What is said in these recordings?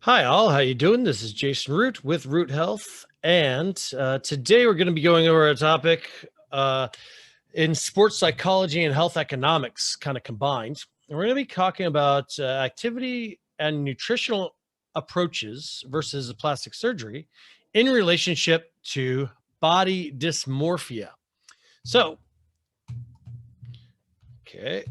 Hi all, how you doing? This is Jason Root with Root Health, and today we're going to be going over a topic in sports psychology and health economics, kind of combined. And we're going to be talking about activity and nutritional approaches versus plastic surgery in relationship to body dysmorphia. So, okay,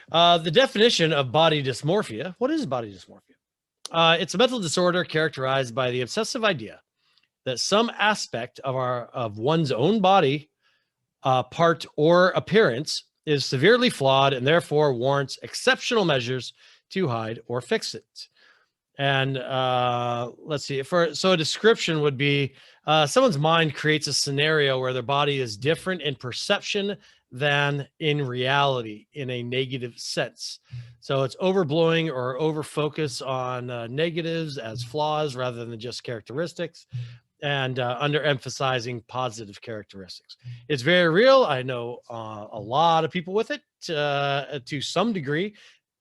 the definition of body dysmorphia. What is body dysmorphia? It's a mental disorder characterized by the obsessive idea that some aspect of one's own body, part or appearance is severely flawed and therefore warrants exceptional measures to hide or fix it. And let's see. So a description would be someone's mind creates a scenario where their body is different in perception than in reality in a negative sense. So it's overblowing or overfocus on negatives as flaws rather than just characteristics, and underemphasizing positive characteristics. It's very real. I know a lot of people with it to some degree.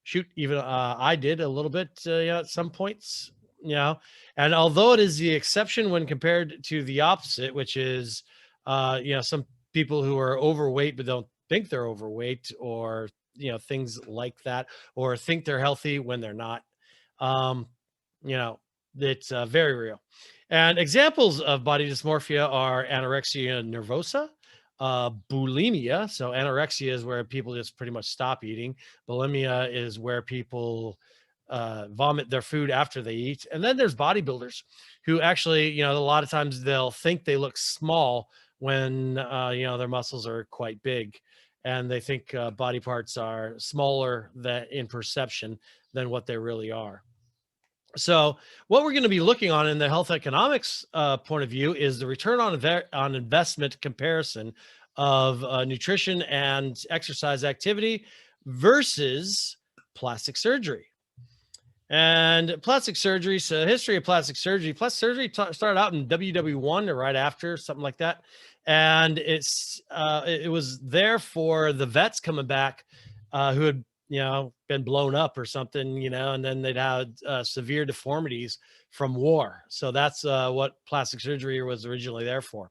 Shoot, even I did a little bit at some points, you know. And although it is the exception when compared to the opposite, which is, some people who are overweight but don't think they're overweight, or things like that, or think they're healthy when they're not. Um, you know, it's very real. And examples of body dysmorphia are anorexia nervosa, bulimia. So anorexia is where people just pretty much stop eating. Bulimia is where people vomit their food after they eat. And then there's bodybuilders who actually, a lot of times they'll think they look small when, their muscles are quite big. And they think body parts are smaller in perception than what they really are. So, what we're going to be looking on in the health economics point of view is the return on investment comparison of nutrition and exercise activity versus plastic surgery. And plastic surgery, so history of plastic surgery. Plastic surgery started out in WW1 or right after, something like that. And it was there for the vets coming back who had been blown up or something, and then they'd had severe deformities from war. So that's what plastic surgery was originally there for.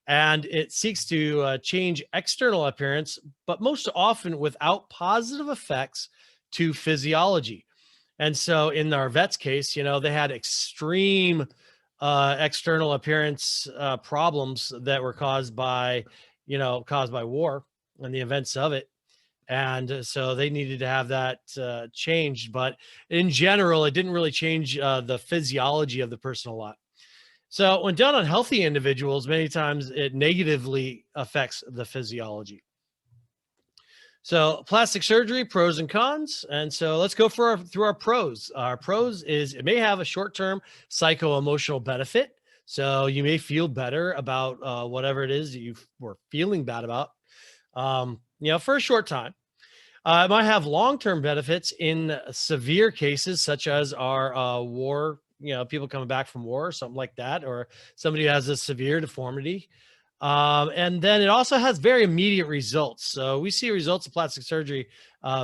And it seeks to change external appearance, but most often without positive effects to physiology. And so in our vets case, they had extreme external appearance problems that were caused by war and the events of it. And so they needed to have that changed. But in general, it didn't really change the physiology of the person a lot. So when done on healthy individuals, many times it negatively affects the physiology. So plastic surgery, pros and cons. And so let's go through our pros. Our pros is it may have a short-term psycho-emotional benefit. So you may feel better about whatever it is that you were feeling bad about, for a short time. It might have long-term benefits in severe cases, such as our war, people coming back from war or something like that, or somebody who has a severe deformity. And then it also has very immediate results. So we see results of plastic surgery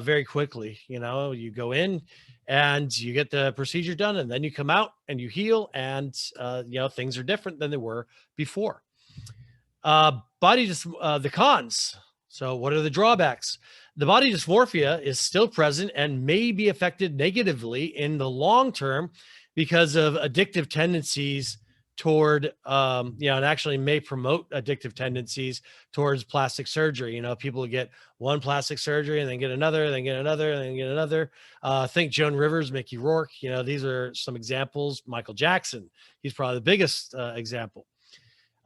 very quickly. You go in and you get the procedure done, and then you come out and you heal, and things are different than they were before. The cons. So what are the drawbacks? The body dysmorphia is still present and may be affected negatively in the long term because of addictive tendencies toward, and actually may promote addictive tendencies towards plastic surgery. People get one plastic surgery and then get another, then get another, and then get another. Think Joan Rivers, Mickey Rourke. These are some examples. Michael Jackson, he's probably the biggest example.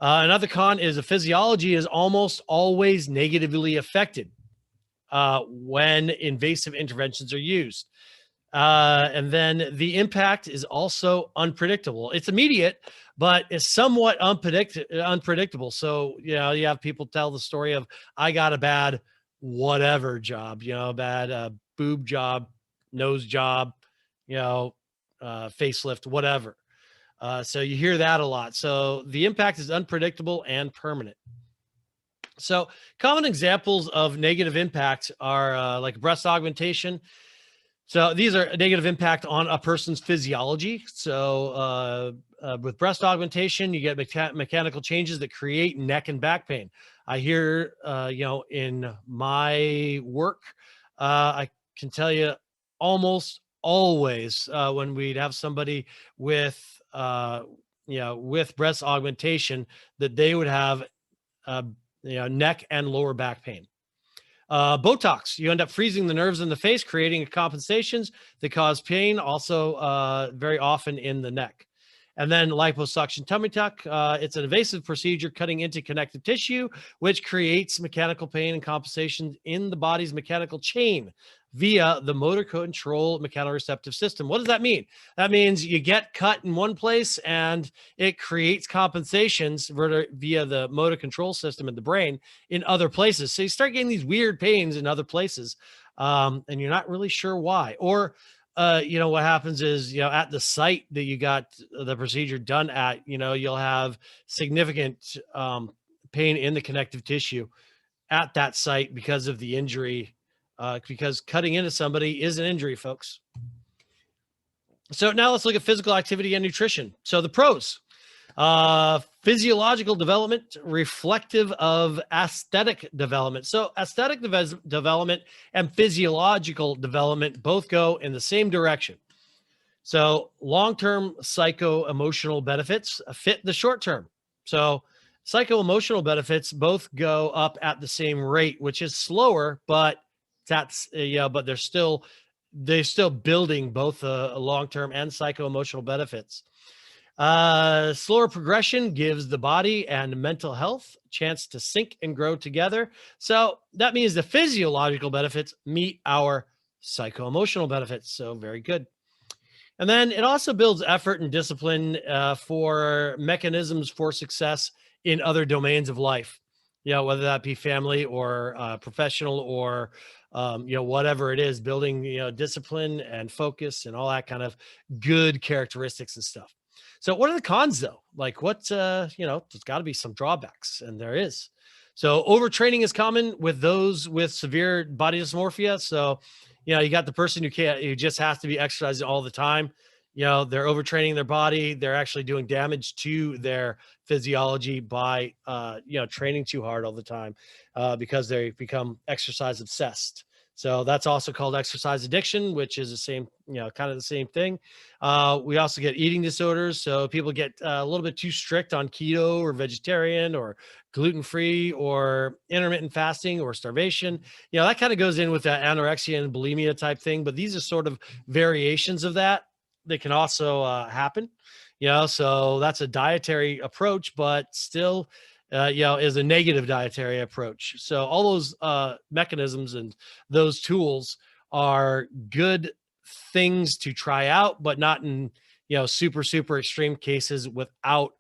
Another con is the physiology is almost always negatively affected when invasive interventions are used. And then the impact is also unpredictable. It's immediate, but it's somewhat unpredictable. So, you have people tell the story of, I got a bad whatever job, bad boob job, nose job, facelift, whatever. So you hear that a lot. So the impact is unpredictable and permanent. So common examples of negative impact are like breast augmentation. So these are a negative impact on a person's physiology. So with breast augmentation, you get mechanical changes that create neck and back pain. I hear, in my work, I can tell you almost always when we'd have somebody with, with breast augmentation, that they would have, uh, neck and lower back pain. Botox, you end up freezing the nerves in the face, creating compensations that cause pain, also very often in the neck. And then liposuction tummy tuck, it's an invasive procedure cutting into connective tissue, which creates mechanical pain and compensation in the body's mechanical chain via the motor control mechanoreceptive system. What does that mean? That means you get cut in one place and it creates compensations via the motor control system in the brain in other places. So you start getting these weird pains in other places, and you're not really sure why. Or, what happens is, at the site that you got the procedure done at, you'll have significant pain in the connective tissue at that site because of the injury, because cutting into somebody is an injury, folks. So now let's look at physical activity and nutrition. So the pros. Physiological development, reflective of aesthetic development. So aesthetic development and physiological development both go in the same direction. So long-term psycho-emotional benefits fit the short-term. So psycho-emotional benefits both go up at the same rate, which is slower, but but they're still building both a long-term and psycho-emotional benefits. Slower progression gives the body and mental health a chance to sync and grow together. So that means the physiological benefits meet our psycho-emotional benefits. So very good. And then it also builds effort and discipline for mechanisms for success in other domains of life. Whether that be family or professional or whatever it is, building discipline and focus and all that kind of good characteristics and stuff. So what are the cons though? Like there's got to be some drawbacks, and there is. So overtraining is common with those with severe body dysmorphia. So, you got the person who just has to be exercising all the time. They're overtraining their body. They're actually doing damage to their physiology by, training too hard all the time because they become exercise obsessed. So that's also called exercise addiction, which is the same, kind of the same thing. We also get eating disorders. So people get a little bit too strict on keto or vegetarian or gluten-free or intermittent fasting or starvation. That kind of goes in with that anorexia and bulimia type thing, but these are sort of variations of that can also happen. So that's a dietary approach, but still is a negative dietary approach. So all those mechanisms and those tools are good things to try out, but not in super extreme cases without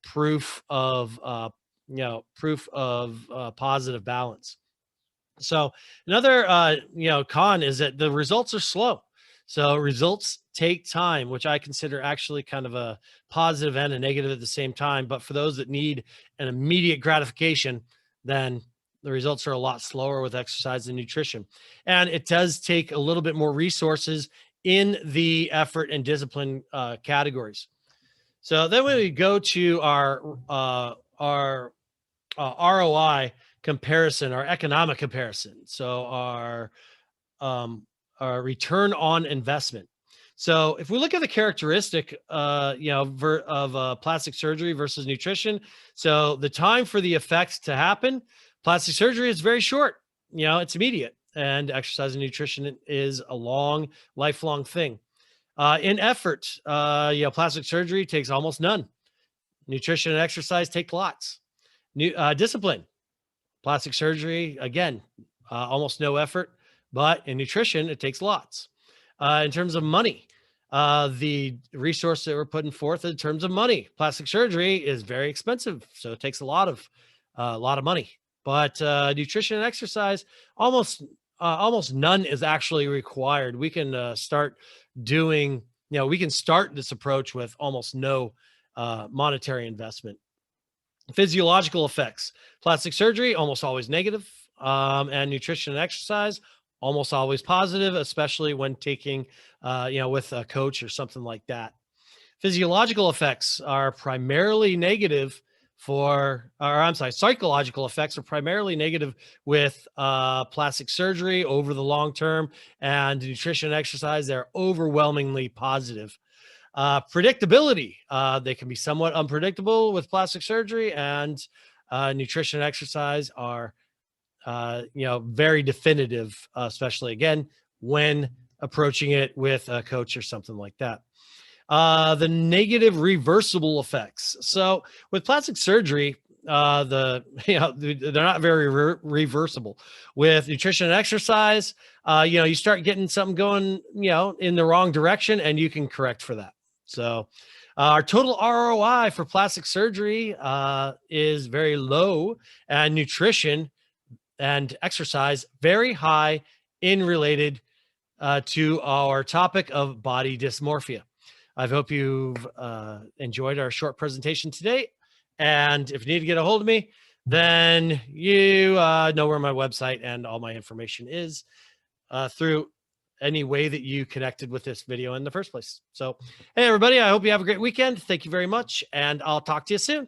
proof of positive balance. So another con is that the results are slow. So results take time, which I consider actually kind of a positive and a negative at the same time. But for those that need an immediate gratification, then the results are a lot slower with exercise and nutrition. And it does take a little bit more resources in the effort and discipline categories. So then when we go to our ROI comparison, our economic comparison. So our return on investment. So if we look at the characteristic, of plastic surgery versus nutrition, so the time for the effect to happen, plastic surgery is very short. It's immediate, and exercise and nutrition is a lifelong thing. In effort, plastic surgery takes almost none. Nutrition and exercise take lots. Discipline, plastic surgery, again, almost no effort. But in nutrition, it takes lots. In terms of money, the resource that we're putting forth in terms of money, plastic surgery is very expensive, so it takes a lot of money. But nutrition and exercise, almost none is actually required. We can start doing, we can start this approach with almost no monetary investment. Physiological effects, plastic surgery almost always negative, and nutrition and exercise almost always positive, especially when taking, with a coach or something like that. Physiological effects are primarily negative psychological effects are primarily negative with plastic surgery over the long term, and nutrition and exercise, they're overwhelmingly positive. Predictability, they can be somewhat unpredictable with plastic surgery, and nutrition and exercise are, very definitive, especially again when approaching it with a coach or something like that. The negative reversible effects. So with plastic surgery, they're not very reversible. With nutrition and exercise, you start getting something going, in the wrong direction, and you can correct for that. So our total ROI for plastic surgery is very low, and nutrition and exercise very high in related to our topic of body dysmorphia. I hope you've enjoyed our short presentation today. And if you need to get a hold of me, then you know where my website and all my information is through any way that you connected with this video in the first place. So, hey, everybody, I hope you have a great weekend. Thank you very much. And I'll talk to you soon.